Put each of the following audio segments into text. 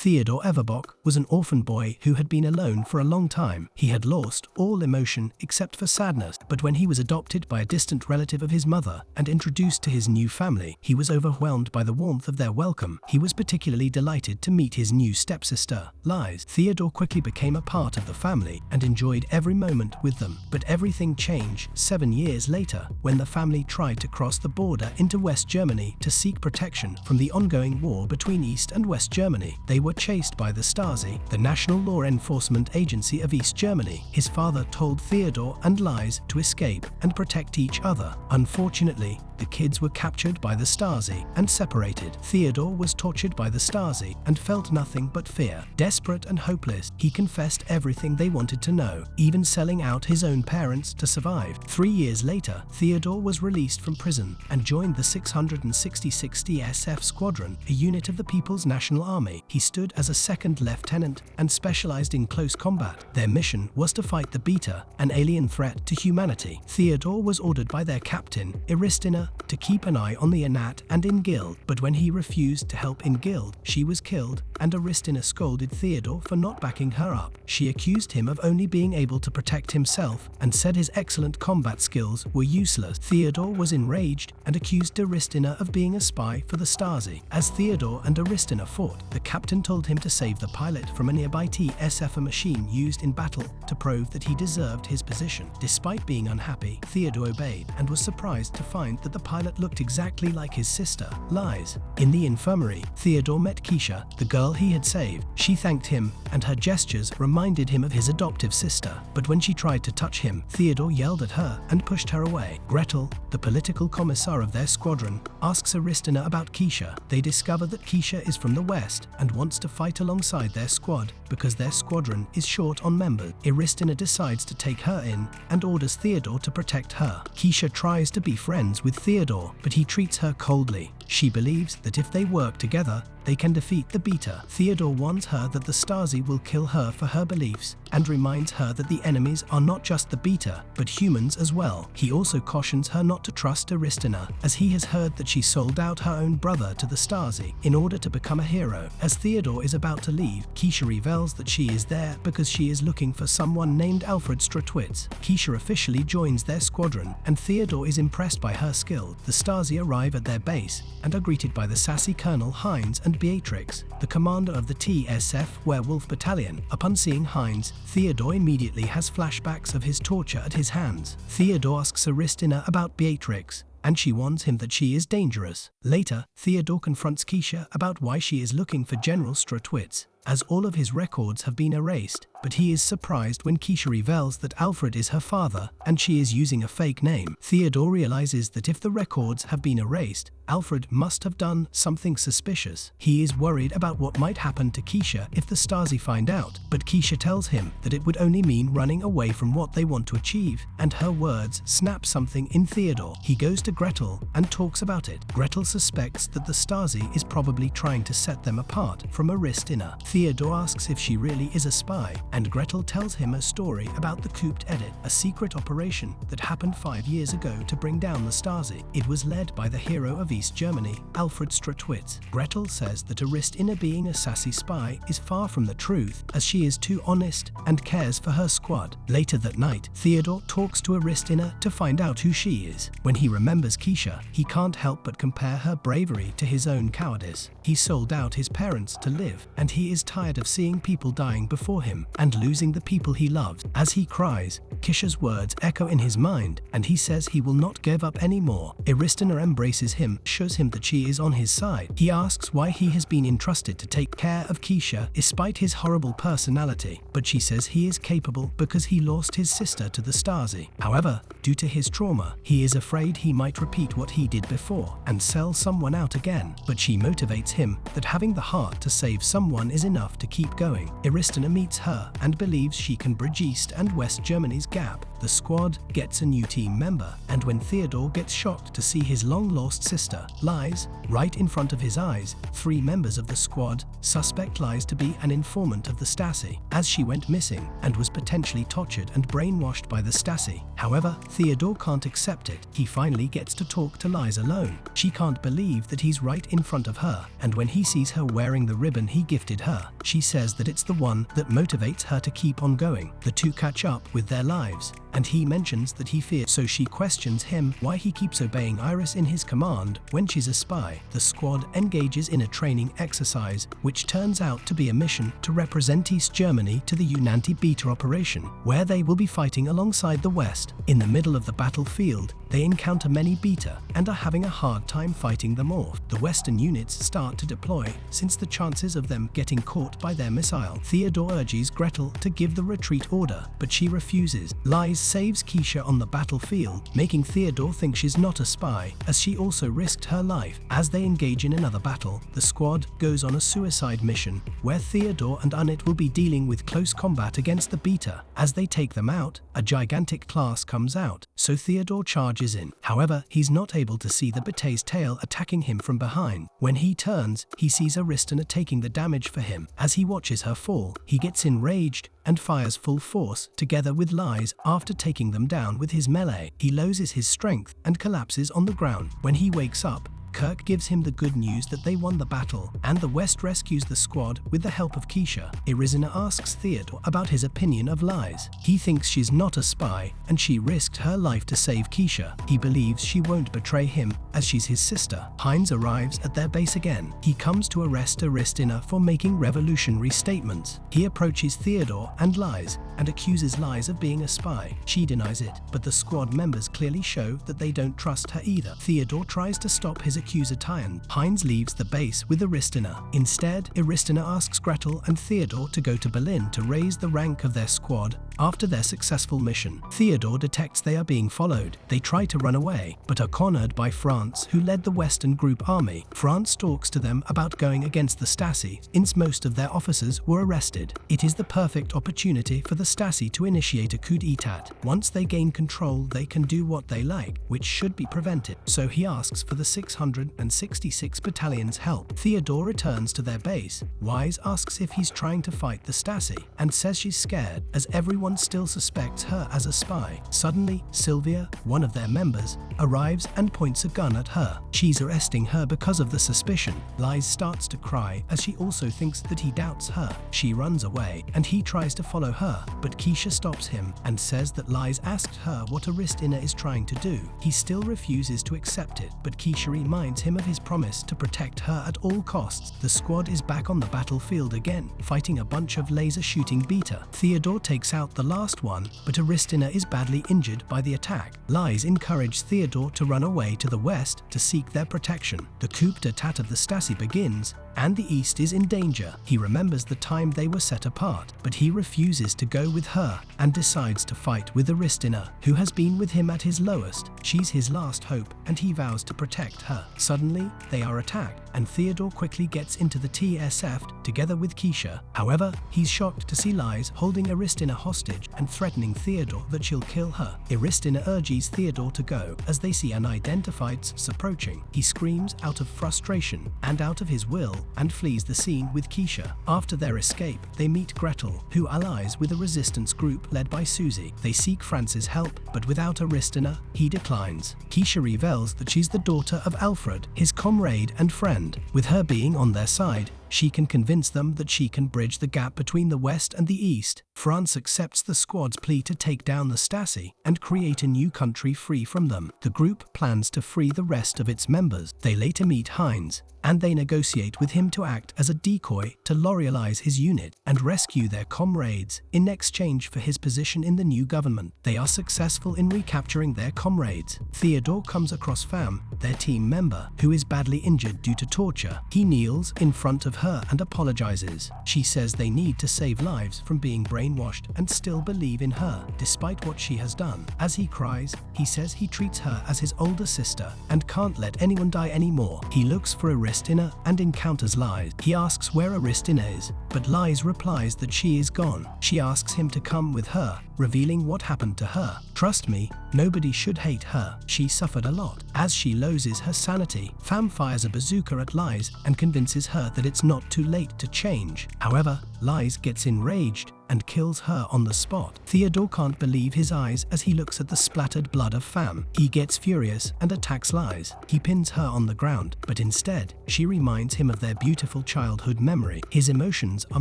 Theodor Everbock was an orphan boy who had been alone for a long time. He had lost all emotion except for sadness, but when he was adopted by a distant relative of his mother and introduced to his new family, he was overwhelmed by the warmth of their welcome. He was particularly delighted to meet his new stepsister, Liz. Theodor quickly became a part of the family and enjoyed every moment with them. But everything changed 7 years later when the family tried to cross the border into West Germany to seek protection from the ongoing war between East and West Germany. They were chased by the Stasi, the National Law Enforcement Agency of East Germany. His father told Theodor and Liz to escape and protect each other. Unfortunately, the kids were captured by the Stasi and separated. Theodor was tortured by the Stasi and felt nothing but fear. Desperate and hopeless, he confessed everything they wanted to know, even selling out his own parents to survive. 3 years later, Theodor was released from prison and joined the 666th SF Squadron, a unit of the People's National Army. He stood as a second lieutenant and specialized in close combat. Their mission was to fight the Beta, an alien threat to humanity. Theodor was ordered by their captain, Iristina, to keep an eye on the Anat and Ingild, but when he refused to help Ingild, she was killed, and Iristina scolded Theodor for not backing her up. She accused him of only being able to protect himself and said his excellent combat skills were useless. Theodor was enraged and accused Iristina of being a spy for the Stasi. As Theodor and Iristina fought, the captain told him to save the pilot from a nearby TSF machine used in battle to prove that he deserved his position. Despite being unhappy, Theodor obeyed and was surprised to find that the pilot looked exactly like his sister, Liz. In the infirmary, Theodor met Keisha, the girl he had saved. She thanked him, and her gestures reminded him of his adoptive sister. But when she tried to touch him, Theodor yelled at her and pushed her away. Gretel, the political commissar of their squadron, asks Iristina about Keisha. They discover that Keisha is from the West and wants to fight alongside their squad because their squadron is short on members. Iristina decides to take her in and orders Theodor to protect her. Keisha tries to be friends with Theodor, but he treats her coldly. She believes that if they work together, they can defeat the Beta. Theodor warns her that the Stasi will kill her for her beliefs and reminds her that the enemies are not just the Beta, but humans as well. He also cautions her not to trust Iristina, as he has heard that she sold out her own brother to the Stasi in order to become a hero. As Theodor is about to leave, Keisha reveals that she is there because she is looking for someone named Alfred Strotwitz. Keisha officially joins their squadron, and Theodor is impressed by her skill. The Stasi arrive at their base and are greeted by the sassy Colonel Heinz and Beatrix, the commander of the TSF Werewolf Battalion. Upon seeing Heinz, Theodor immediately has flashbacks of his torture at his hands. Theodor asks Iristina about Beatrix, and she warns him that she is dangerous. Later, Theodor confronts Keisha about why she is looking for General Strotwitz, as all of his records have been erased, but he is surprised when Keisha reveals that Alfred is her father and she is using a fake name. Theodor realizes that if the records have been erased, Alfred must have done something suspicious. He is worried about what might happen to Keisha if the Stasi find out, but Keisha tells him that it would only mean running away from what they want to achieve, and her words snap something in Theodor. He goes to Gretel and talks about it. Gretel suspects that the Stasi is probably trying to set them apart from Iristina. Theodor asks if she really is a spy, and Gretel tells him a story about the Couped Edit, a secret operation that happened 5 years ago to bring down the Stasi. It was led by the hero of East Germany, Alfred Strotwitz. Gretel says that Iristina being a sassy spy is far from the truth, as she is too honest and cares for her squad. Later that night, Theodor talks to Iristina to find out who she is. When he remembers Keisha, he can't help but compare her bravery to his own cowardice. He sold out his parents to live, and he is tired of seeing people dying before him and losing the people he loves. As he cries, Keisha's words echo in his mind, and he says he will not give up anymore. Iristina embraces him, shows him that she is on his side. He asks why he has been entrusted to take care of Keisha despite his horrible personality, but she says he is capable because he lost his sister to the Stasi. However, due to his trauma, he is afraid he might repeat what he did before and sell someone out again, but she motivates him that having the heart to save someone is enough to keep going. Iristina meets her and believes she can bridge East and West Germany's gap. The squad gets a new team member, and when Theodore gets shocked to see his long-lost sister, Lies, right in front of his eyes, 3 members of the squad suspect Lies to be an informant of the Stasi, as she went missing and was potentially tortured and brainwashed by the Stasi. However, Theodore can't accept it. He finally gets to talk to Lies alone. She can't believe that he's right in front of her, and when he sees her wearing the ribbon he gifted her, she says that it's the one that motivates her to keep on going. The two catch up with their lives, and he mentions that he fears, so she questions him why he keeps obeying Iris in his command when she's a spy. The squad engages in a training exercise, which turns out to be a mission to represent East Germany to the Unanti Beta operation, where they will be fighting alongside the West. In the middle of the battlefield, they encounter many Beta and are having a hard time fighting them off. The Western units start to deploy, since the chances of them getting caught by their missile. Theodore urges Gretel to give the retreat order, but she refuses. Lies saves Keisha on the battlefield, making Theodore think she's not a spy, as she also risked her life. As they engage in another battle, the squad goes on a suicide mission, where Theodore and Annette will be dealing with close combat against the Beta. As they take them out, a gigantic class comes out, so Theodore charges in. However, he's not able to see the Beta's tail attacking him from behind. When he turns, he sees Aristina taking the damage for him. As he watches her fall, he gets enraged and fires full force together with Lies after taking them down with his melee. He loses his strength and collapses on the ground. When he wakes up, Kirk gives him the good news that they won the battle, and the West rescues the squad with the help of Keisha. Arizina asks Theodore about his opinion of Lies. He thinks she's not a spy, and she risked her life to save Keisha. He believes she won't betray him, as she's his sister. Heinz arrives at their base again. He comes to arrest Aristina for making revolutionary statements. He approaches Theodore and Lies, and accuses Lies of being a spy. She denies it, but the squad members clearly show that they don't trust her either. Theodore tries to stop his accuser Tyan. Heinz leaves the base with Aristina. Instead, Aristina asks Gretel and Theodore to go to Berlin to raise the rank of their squad after their successful mission. Theodore detects they are being followed. They try to run away, but are cornered by France, who led the Western Group army. France talks to them about going against the Stasi, since most of their officers were arrested. It is the perfect opportunity for the Stasi to initiate a coup d'etat. Once they gain control, they can do what they like, which should be prevented. So he asks for the 666 Battalion's help. Theodore returns to their base. Wise asks if he's trying to fight the Stasi, and says she's scared, as everyone still suspects her as a spy. Suddenly, Sylvia, one of their members, arrives and points a gun at her. She's arresting her because of the suspicion. Lies starts to cry, as she also thinks that he doubts her. She runs away, and he tries to follow her, but Keisha stops him and says that Lies asked her what Aristina is trying to do. He still refuses to accept it, but Keisha reminds him of his promise to protect her at all costs. The squad is back on the battlefield again, fighting a bunch of laser-shooting Beta. Theodore takes out the last one, but Aristina is badly injured by the attack. Lies encourage Theodore to run away to the west to seek their protection. The coup d'etat of the Stasi begins, and the East is in danger. He remembers the time they were set apart, but he refuses to go with her and decides to fight with Aristina, who has been with him at his lowest. She's his last hope, and he vows to protect her. Suddenly, they are attacked, and Theodore quickly gets into the TSF together with Keisha. However, he's shocked to see Lies holding Aristina hostage and threatening Theodore that she'll kill her. Aristina urges Theodore to go, as they see unidentified s approaching. He screams out of frustration and out of his will, and flees the scene with Keisha. After their escape, they meet Gretel, who allies with a resistance group led by Susie. They seek Franz's help, but without Aristina, he declines. Keisha reveals that she's the daughter of Alfred, his comrade and friend. With her being on their side, she can convince them that she can bridge the gap between the West and the East. France accepts the squad's plea to take down the Stasi and create a new country free from them. The group plans to free the rest of its members. They later meet Heinz, and they negotiate with him to act as a decoy to loyalize his unit and rescue their comrades in exchange for his position in the new government. They are successful in recapturing their comrades. Theodore comes across Fam, their team member, who is badly injured due to torture. He kneels in front of of her and apologizes. She says they need to save lives from being brainwashed and still believe in her, despite what she has done. As he cries, he says he treats her as his older sister and can't let anyone die anymore. He looks for Aristina and encounters Lies. He asks where Aristina is, but Lies replies that she is gone. She asks him to come with her, revealing what happened to her. Trust me, nobody should hate her. She suffered a lot. As she loses her sanity, Fam fires a bazooka at Lies and convinces her that it's not too late to change. However, Lies gets enraged and kills her on the spot. Theodore can't believe his eyes as he looks at the splattered blood of Fam. He gets furious and attacks Lies. He pins her on the ground, but instead, she reminds him of their beautiful childhood memory. His emotions are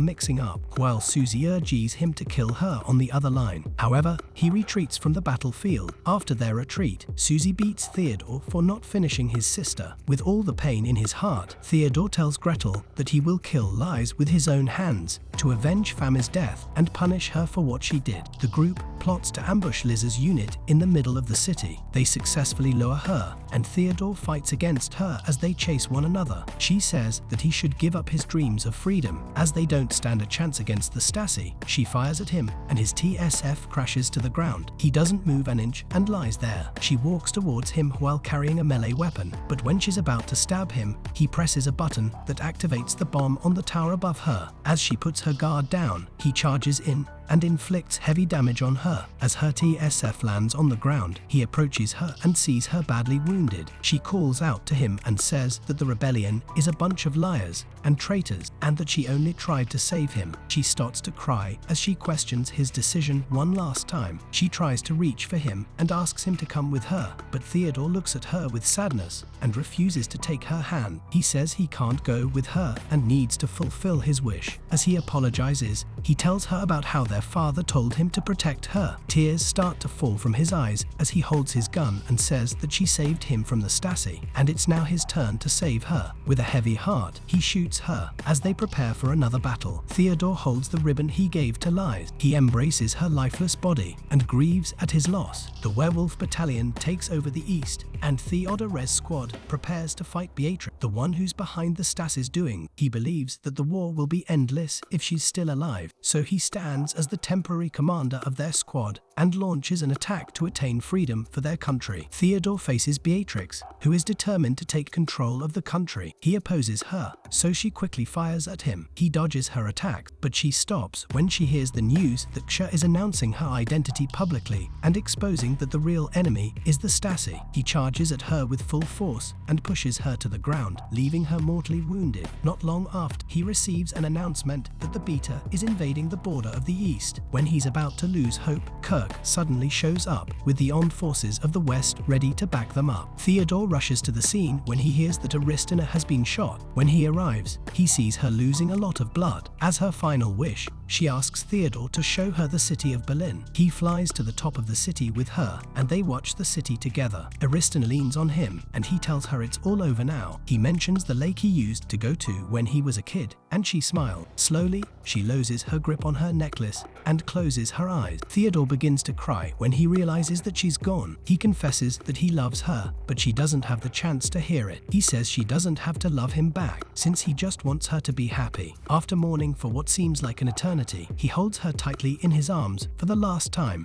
mixing up, while Susie urges him to kill her on the other line. However, he retreats from the battlefield. After their retreat, Susie beats Theodore for not finishing his sister. With all the pain in his heart, Theodore tells Gretel that he will kill Lies with his own hands to avenge Fam's death and punish her for what she did. The group plots to ambush Liz's unit in the middle of the city. They successfully lower her, and Theodore fights against her as they chase one another. She says that he should give up his dreams of freedom, as they don't stand a chance against the Stasi. She fires at him, and his TSF crashes to the ground. He doesn't move an inch and lies there. She walks towards him while carrying a melee weapon, but when she's about to stab him, he presses a button that activates the bomb on the tower above her. As she puts her guard down, he charges in and inflicts heavy damage on her. As her TSF lands on the ground, he approaches her and sees her badly wounded. She calls out to him and says that the rebellion is a bunch of liars and traitors, and that she only tried to save him. She starts to cry as she questions his decision one last time. She tries to reach for him and asks him to come with her, but Theodore looks at her with sadness and refuses to take her hand. He says he can't go with her and needs to fulfill his wish. As he apologizes, he tells her about how their father told him to protect her. Tears start to fall from his eyes as he holds his gun and says that she saved him from the Stasi, and it's now his turn to save her. With a heavy heart, he shoots her. As they prepare for another battle, Theodore holds the ribbon he gave to Lies. He embraces her lifeless body and grieves at his loss. The werewolf battalion takes over the east, and Theodore's squad prepares to fight Beatrix, the one who's behind the Stasi's doing. He believes that the war will be endless if she's still alive, so he stands as the temporary commander of their squad and launches an attack to attain freedom for their country. Theodore faces Beatrix, who is determined to take control of the country. He opposes her, so she quickly fires at him. He dodges her attack, but she stops when she hears the news that Ksha is announcing her identity publicly and exposing that the real enemy is the Stasi. He charges at her with full force and pushes her to the ground, leaving her mortally wounded. Not long after, he receives an announcement that the Beta is invading the border of the east. When he's about to lose hope, Kirk suddenly shows up with the armed forces of the West ready to back them up. Theodore rushes to the scene when he hears that Aristina has been shot. When he arrives, he sees her losing a lot of blood. As her final wish, she asks Theodore to show her the city of Berlin. He flies to the top of the city with her, and they watch the city together. Aristina leans on him, and he tells her it's all over now. He mentions the lake he used to go to when he was a kid, and she smiles. Slowly, she loses her grip on her necklace and closes her eyes. Theodore begins to cry when he realizes that she's gone. He confesses that he loves her, but she doesn't have the chance to hear it. He says she doesn't have to love him back, since he just wants her to be happy. After mourning for what seems like an eternity, he holds her tightly in his arms for the last time